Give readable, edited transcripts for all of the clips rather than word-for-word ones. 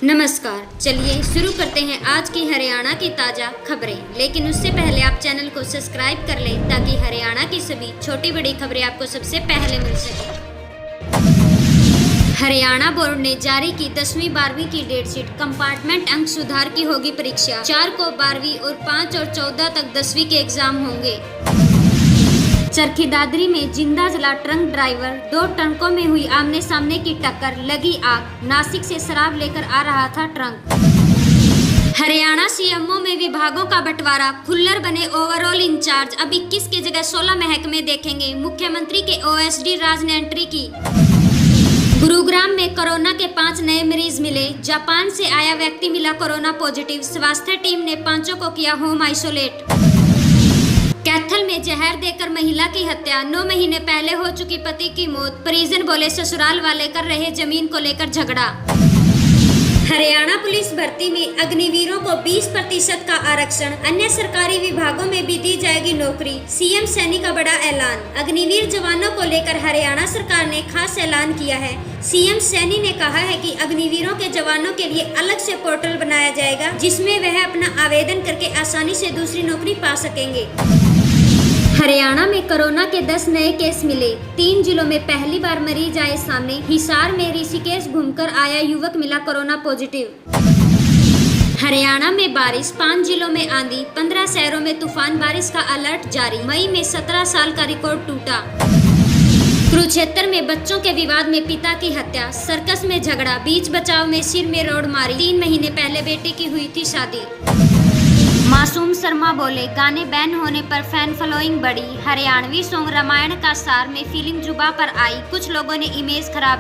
नमस्कार, चलिए शुरू करते हैं आज की हरियाणा की ताज़ा खबरें। लेकिन उससे पहले आप चैनल को सब्सक्राइब कर लें ताकि हरियाणा की सभी छोटी बड़ी खबरें आपको सबसे पहले मिल सकें। हरियाणा बोर्ड ने जारी की 10वीं 12वीं की डेटशीट। कंपार्टमेंट अंक सुधार की होगी परीक्षा। 4 को 12वीं और 5 और 14 तक 10वीं के एग्जाम होंगे। चरखी दादरी में जिंदा जला ट्रक ड्राइवर, 2 ट्रकों में हुई आमने सामने की टक्कर, लगी आग। नासिक से शराब लेकर आ रहा था ट्रक। हरियाणा सीएमओ में विभागों का बंटवारा, खुल्लर बने ओवरऑल इंचार्ज। अब 21 की जगह 16 महकमे देखेंगे। मुख्यमंत्री के ओएसडी राज ने एंट्री की। गुरुग्राम में कोरोना के 5 नए मरीज मिले। जापान से आया व्यक्ति मिला कोरोना पॉजिटिव। स्वास्थ्य टीम ने 5 को किया होम आइसोलेट। कैथल में जहर देकर महिला की हत्या, 9 महीने पहले हो चुकी पति की मौत। परिजन बोले ससुराल वाले कर रहे जमीन को लेकर झगड़ा। हरियाणा पुलिस भर्ती में अग्निवीरों को 20% का आरक्षण, अन्य सरकारी विभागों में भी दी जाएगी नौकरी। सीएम सैनी का बड़ा ऐलान। अग्निवीर जवानों को लेकर हरियाणा सरकार ने खास ऐलान किया है। सीएम सैनी ने कहा है कि अग्निवीरों के जवानों के लिए अलग से पोर्टल बनाया जाएगा, जिसमें वह अपना आवेदन करके आसानी से दूसरी नौकरी पा सकेंगे। हरियाणा में कोरोना के 10 नए केस मिले। 3 जिलों में पहली बार मरीज आए सामने। हिसार में ऋषिकेश घूमकर आया युवक मिला कोरोना पॉजिटिव। हरियाणा में बारिश, 5 जिलों में आंधी, 15 शहरों में तूफान बारिश का अलर्ट जारी। मई में 17 साल का रिकॉर्ड टूटा। कुरुक्षेत्र में बच्चों के विवाद में पिता की हत्या, सर्कस में झगड़ा, बीच बचाव में सिर में रोड मारी। 3 महीने पहले बेटी की हुई थी शादी। मासूम शर्मा बोले गाने बैन होने पर फैन फॉलोइंग बढ़ी। हरियाणवी सॉन्ग रामायण का सार में फीलिंग जुबा पर आई, कुछ लोगों ने इमेज खराब।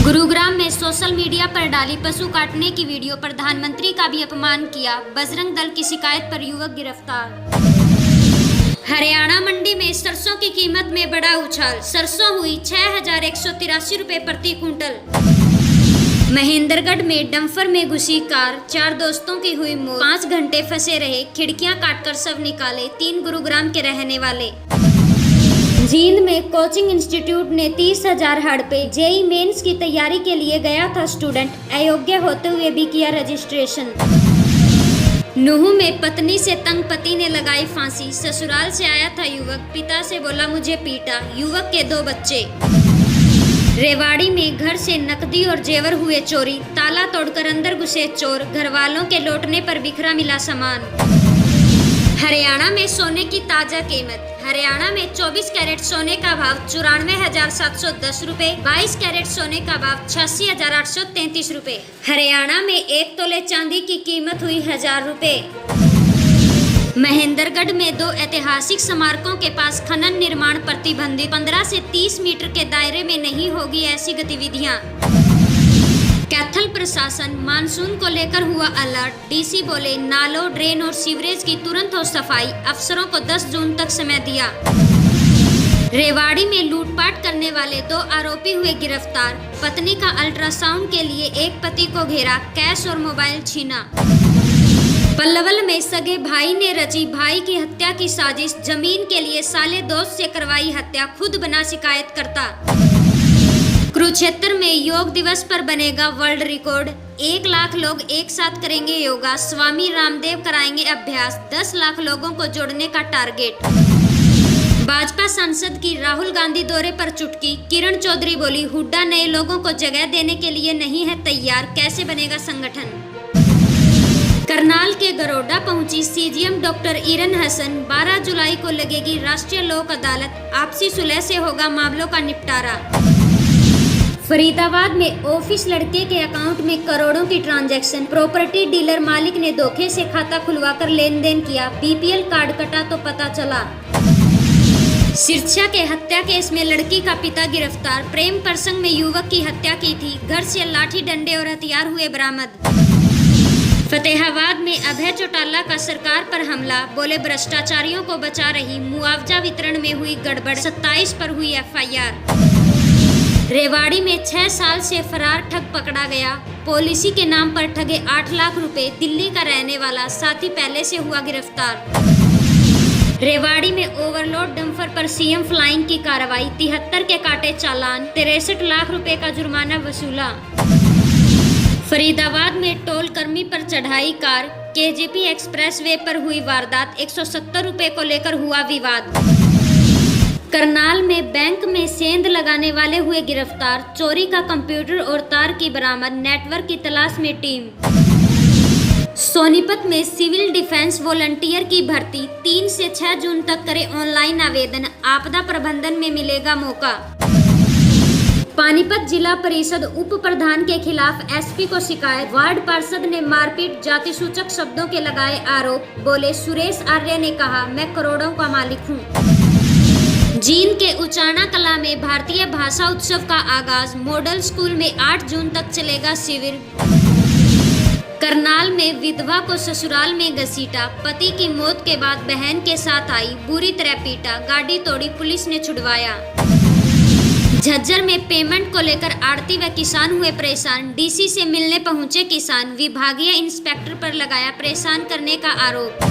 गुरुग्राम में सोशल मीडिया पर डाली पशु काटने की वीडियो, प्रधानमंत्री का भी अपमान किया। बजरंग दल की शिकायत पर युवक गिरफ्तार। हरियाणा मंडी में सरसों की कीमत में बड़ा उछाल। सरसों हुई 6183 रुपए प्रति क्विंटल। महेंद्रगढ़ में डंपर में घुसी कार, 4 दोस्तों की हुई मौत। 5 घंटे फंसे रहे, खिड़कियां काटकर शव निकाले। 3 गुरुग्राम के रहने वाले। जींद में कोचिंग इंस्टीट्यूट ने 30,000 हड़पे। जेईई मेंस की तैयारी के लिए गया था स्टूडेंट, अयोग्य होते हुए भी किया रजिस्ट्रेशन। नूह में पत्नी से तंग पति ने लगाई फांसी। ससुराल से आया था युवक, पिता से बोला मुझे पीटा। युवक के 2 बच्चे। रेवाड़ी में घर से नकदी और जेवर हुए चोरी, ताला तोड़कर अंदर घुसे चोर। घरवालों के लौटने पर बिखरा मिला सामान। हरियाणा में सोने की ताजा कीमत। हरियाणा में 24 कैरेट सोने का भाव 94,710 रुपए, 22 कैरेट सोने का भाव 86,833 रुपए। हरियाणा में 1 तोले चांदी की कीमत हुई 1000 रुपए। महेंद्रगढ़ में 2 ऐतिहासिक स्मारकों के पास खनन निर्माण प्रतिबंधित। 15 से 30 मीटर के दायरे में नहीं होगी ऐसी गतिविधियां। कैथल प्रशासन मानसून को लेकर हुआ अलर्ट। डीसी बोले नालों, ड्रेन और सीवरेज की तुरंत हो सफाई। अफसरों को 10 जून तक समय दिया। रेवाड़ी में लूटपाट करने वाले 2 आरोपी हुए गिरफ्तार। पत्नी का अल्ट्रासाउंड के लिए एक पति को घेरा, कैश और मोबाइल छीना। पल्लवल में सगे भाई ने रची भाई की हत्या की साजिश। जमीन के लिए साले दोस्त से करवाई हत्या, खुद बना शिकायत करता। कुरुक्षेत्र में योग दिवस पर बनेगा वर्ल्ड रिकॉर्ड। 1 लाख लोग एक साथ करेंगे योगा। स्वामी रामदेव कराएंगे अभ्यास। 10 लाख लोगों को जोड़ने का टारगेट। भाजपा सांसद की राहुल गांधी दौरे पर चुटकी। किरण चौधरी बोली हुड्डा नए लोगों को जगह देने के लिए नहीं है तैयार, कैसे बनेगा संगठन। करनाल के गरोडा पहुंची सीजीएम डॉक्टर ईरन हसन। 12 जुलाई को लगेगी राष्ट्रीय लोक अदालत, आपसी सुलह से होगा मामलों का निपटारा। फरीदाबाद में ऑफिस लड़के के अकाउंट में करोड़ों की ट्रांजैक्शन। प्रॉपर्टी डीलर मालिक ने धोखे से खाता खुलवाकर लेन देन किया। बीपीएल कार्ड कटा तो पता चला। सिरसा के हत्या केस में लड़की का पिता गिरफ्तार। प्रेम प्रसंग में युवक की हत्या की थी। घर से लाठी डंडे और हथियार हुए बरामद। फतेहाबाद में अभय चौटाला का सरकार पर हमला, बोले भ्रष्टाचारियों को बचा रही। मुआवजा वितरण में हुई गड़बड़, 27 पर हुई एफआईआर। रेवाड़ी में 6 साल से फरार ठग पकड़ा गया। पॉलिसी के नाम पर ठगे 8 लाख रुपए। दिल्ली का रहने वाला साथी पहले से हुआ गिरफ्तार। रेवाड़ी में ओवरलोड डंपर पर सीएम फ्लाइंग की कार्रवाई। 73 के काटे चालान, 63 लाख रुपए का जुर्माना वसूला। फरीदाबाद में टोल कर्मी पर चढ़ाई कार, केजीपी एक्सप्रेस वे पर हुई वारदात, 170 रुपए को लेकर हुआ विवाद। करनाल में बैंक में सेंध लगाने वाले हुए गिरफ्तार, चोरी का कंप्यूटर और तार की बरामद, नेटवर्क की तलाश में टीम। सोनीपत में सिविल डिफेंस वॉलंटियर की भर्ती, 3 से 6 जून तक करे ऑनलाइन आवेदन, आपदा प्रबंधन में मिलेगा मौका। पानीपत जिला परिषद उप प्रधान के खिलाफ एसपी को शिकायत, वार्ड पार्षद ने मारपीट, जाति सूचक शब्दों के लगाए आरोप, बोले सुरेश आर्य ने कहा मैं करोड़ों का मालिक हूँ। जींद के उचाना कला में भारतीय भाषा उत्सव का आगाज, मॉडल स्कूल में 8 जून तक चलेगा शिविर। करनाल में विधवा को ससुराल में घसीटा, पति की मौत के बाद बहन के साथ आई, बुरी तरह पीटा, गाड़ी तोड़ी, पुलिस ने छुड़वाया। झज्जर में पेमेंट को लेकर आड़ती व किसान हुए परेशान, डीसी से मिलने पहुंचे किसान, विभागीय इंस्पेक्टर पर लगाया परेशान करने का आरोप।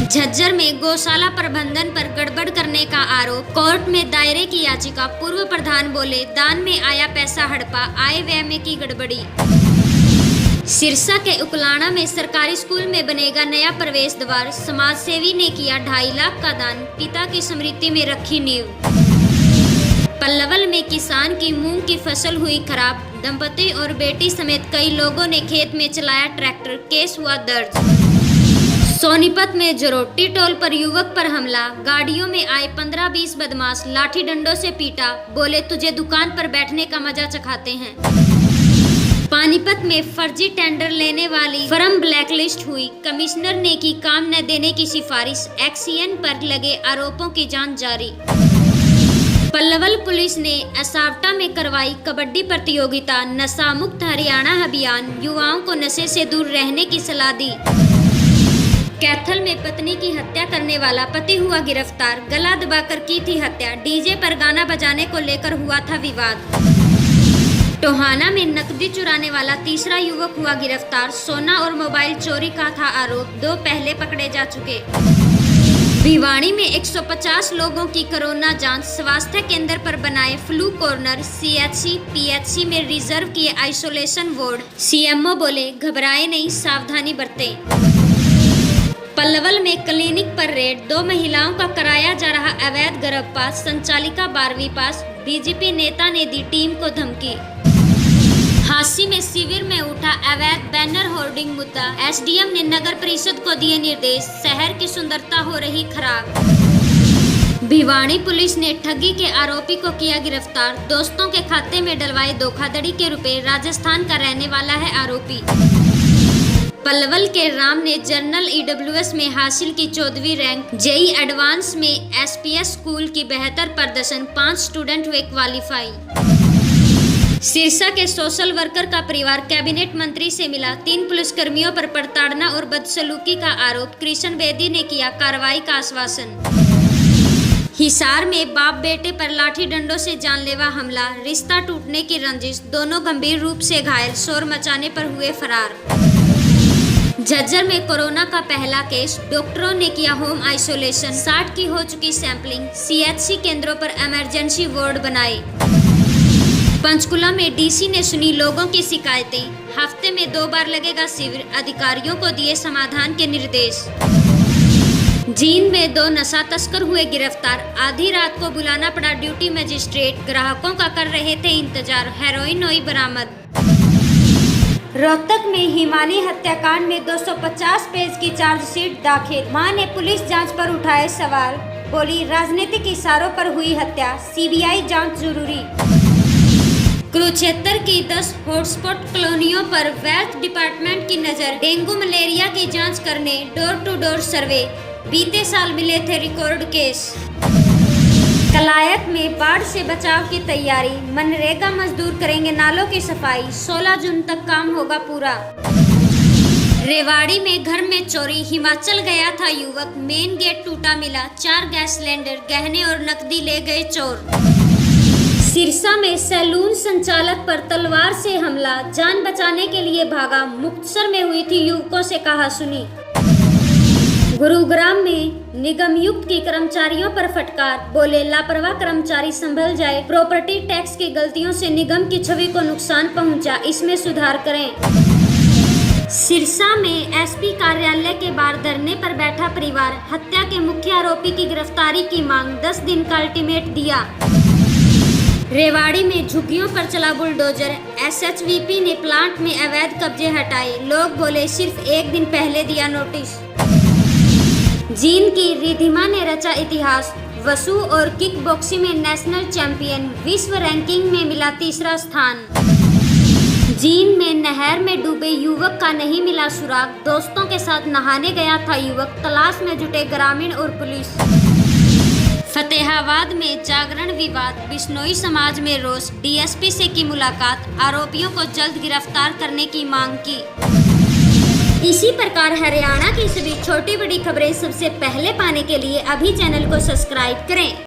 झज्जर में गौशाला प्रबंधन पर गड़बड़ करने का आरोप, कोर्ट में दायरे की याचिका, पूर्व प्रधान बोले दान में आया पैसा हड़पा, आय व्यय में की गड़बड़ी। सिरसा के उकलाना में सरकारी स्कूल में बनेगा नया प्रवेश द्वार, समाजसेवी ने किया 2.5 लाख का दान, पिता की स्मृति में रखी नींव। पल्लवल में किसान की मूंग की फसल हुई खराब, दंपति और बेटी समेत कई लोगों ने खेत में चलाया ट्रैक्टर, केस हुआ दर्ज। सोनीपत में जरोटी टोल पर युवक पर हमला, गाड़ियों में आए 15-20 बदमाश, लाठी डंडों से पीटा, बोले तुझे दुकान पर बैठने का मजा चखाते हैं। पानीपत में फर्जी टेंडर लेने वाली फर्म ब्लैकलिस्ट हुई, कमिश्नर ने की काम न देने की सिफारिश, एक्सीएन पर लगे आरोपों की जांच जारी। पल्लवल पुलिस ने असावटा में करवाई कबड्डी प्रतियोगिता, नशा मुक्त हरियाणा अभियान, युवाओं को नशे से दूर रहने की सलाह दी। कैथल में पत्नी की हत्या करने वाला पति हुआ गिरफ्तार, गला दबाकर की थी हत्या, डीजे पर गाना बजाने को लेकर हुआ था विवाद। टोहाना में नकदी चुराने वाला तीसरा युवक हुआ गिरफ्तार, सोना और मोबाइल चोरी का था आरोप, 2 पहले पकड़े जा चुके। भिवाड़ी में 150 लोगों की कोरोना जांच, स्वास्थ्य केंद्र पर बनाए फ्लू कॉर्नर, सीएचसी पीएचसी में रिजर्व किए आइसोलेशन वार्ड, सीएमओ बोले घबराए नहीं, सावधानी बरतें। पल्लवल में क्लिनिक पर रेड, 2 महिलाओं का कराया जा रहा अवैध गर्भपात, संचालिका 12वीं पास, बीजेपी नेता ने दी टीम को धमकी। हांसी में शिविर में उठा अवैध बैनर होर्डिंग मुद्दा, एसडीएम ने नगर परिषद को दिए निर्देश, शहर की सुंदरता हो रही खराब। भिवाड़ी पुलिस ने ठगी के आरोपी को किया गिरफ्तार, दोस्तों के खाते में डलवाए धोखाधड़ी के रुपए, राजस्थान का रहने वाला है आरोपी। पल्लवल के राम ने जनरल ईडब्ल्यूएस में हासिल की 14वीं रैंक, जेई एडवांस में एसपीएस स्कूल की बेहतर प्रदर्शन, 5 स्टूडेंट हुए क्वालिफाई। सिरसा के सोशल वर्कर का परिवार कैबिनेट मंत्री से मिला, 3 पुलिसकर्मियों पर प्रताड़ना और बदसलूकी का आरोप, कृष्ण बेदी ने किया कार्रवाई का आश्वासन। हिसार में बाप बेटे पर लाठी डंडों से जानलेवा हमला, रिश्ता टूटने की रंजिश, दोनों गंभीर रूप से घायल, शोर मचाने पर हुए फरार। झज्जर में कोरोना का पहला केस, डॉक्टरों ने किया होम आइसोलेशन, 60 की हो चुकी सैंपलिंग, सीएचसी केंद्रों पर इमरजेंसी वार्ड बनाए। पंचकुला में डीसी ने सुनी लोगों की शिकायतें, हफ्ते में 2 बार लगेगा शिविर, अधिकारियों को दिए समाधान के निर्देश। जींद में 2 नशा तस्कर हुए गिरफ्तार, आधी रात को बुलाना पड़ा ड्यूटी मजिस्ट्रेट, ग्राहकों का कर रहे थे इंतजार, हेरोइन हुई बरामद। रोहतक में हिमानी हत्याकांड में 250 पेज की चार्जशीट दाखिल, मां ने पुलिस जांच पर उठाए सवाल, बोली राजनीतिक इशारों पर हुई हत्या, सीबीआई जांच जरूरी। कुरुक्षेत्र की 10 हॉटस्पॉट कॉलोनियों पर वेल्थ डिपार्टमेंट की नजर, डेंगू मलेरिया की जांच करने डोर टू डोर सर्वे, बीते साल मिले थे रिकॉर्ड केस। कलायत में बाढ़ से बचाव की तैयारी, मनरेगा मजदूर करेंगे नालों की सफाई, 16 जून तक काम होगा पूरा। रेवाड़ी में घर में चोरी, हिमाचल गया था युवक, मेन गेट टूटा मिला, 4 गैस सिलेंडर, गहने और नकदी ले गए चोर। सिरसा में सैलून संचालक पर तलवार से हमला, जान बचाने के लिए भागा, मुक्तसर में हुई थी युवकों से कहा सुनी। गुरुग्राम में निगमयुक्त के कर्मचारियों पर फटकार, बोले लापरवाह कर्मचारी संभल जाए। प्रॉपर्टी टैक्स की गलतियों से निगम की छवि को नुकसान पहुंचा, इसमें सुधार करें। सिरसा में एसपी कार्यालय के बाहर धरने पर बैठा परिवार, हत्या के मुख्य आरोपी की गिरफ्तारी की मांग, 10 दिन का अल्टीमेट दिया। रेवाड़ी में झुग्गियों पर चला बुलडोजर, एसएचवीपी ने प्लांट में अवैध कब्जे हटाए, लोग बोले सिर्फ 1 दिन पहले दिया नोटिस। जीन की रिधिमा ने रचा इतिहास, वसु और किक बॉक्सिंग में नेशनल चैंपियन, विश्व रैंकिंग में मिला 3रा स्थान। जीन में नहर में डूबे युवक का नहीं मिला सुराग, दोस्तों के साथ नहाने गया था युवक, तलाश में जुटे ग्रामीण और पुलिस। फतेहाबाद में जागरण विवाद, बिश्नोई समाज में रोष, डीएसपी से की मुलाकात, आरोपियों को जल्द गिरफ्तार करने की मांग की। इसी प्रकार हरियाणा की सभी छोटी बड़ी खबरें सबसे पहले पाने के लिए अभी चैनल को सब्सक्राइब करें।